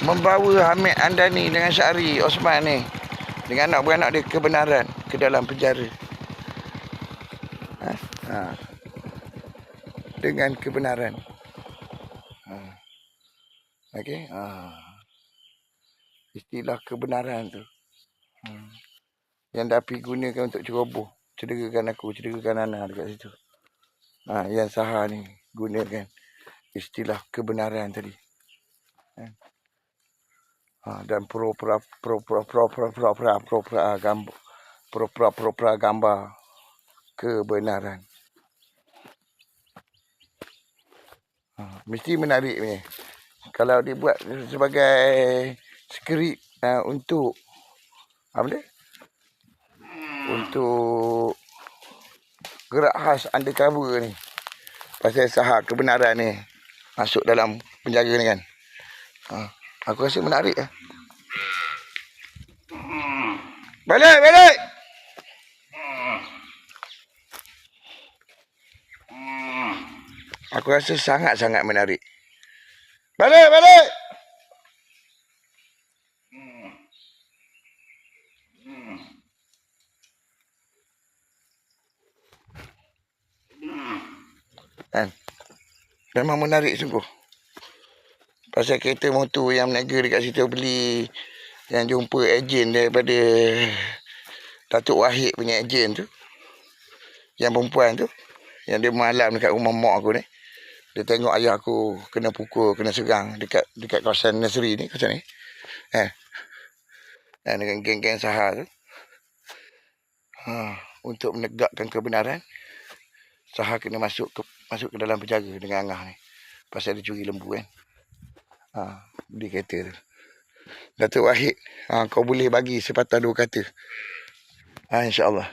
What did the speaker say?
membawa Hamid Andani dengan Syahri Osman ni, dengan anak beranak dia, kebenaran ke dalam penjara. Dengan kebenaran. Okey. Istilah kebenaran tu. Yang Dapi gunakan untuk ceroboh, cederakan aku, cederakan Ana dekat situ. Yang Saha ni gunakan istilah kebenaran tadi. Dan pro-pra gambar kebenaran. Mesti menarik ni. Kalau dibuat sebagai skrip untuk apa dia? Untuk gerak khas undercover ni. Pasal Saha kebenaran ni masuk dalam penjara ni kan. Aku rasa menarik . Balik! Aku rasa sangat-sangat menarik. Balik! Kan? Memang menarik sungguh. Pasal kereta motor yang meniaga dekat situ beli, yang jumpa ejen daripada Datuk Wahid punya ejen tu, yang perempuan tu, yang dia malam dekat rumah mak aku ni. Dia tengok ayah aku kena pukul, kena serang dekat kawasan nursery ni, kawasan ni. Dengan geng-geng Saha tu. Untuk menegakkan kebenaran, Saha kena masuk ke dalam penjara dengan Angah ni. Pasal dia curi lembu kan. Beli kereta tu. Datuk Wahid, kau boleh bagi sepatah dua kata. InsyaAllah.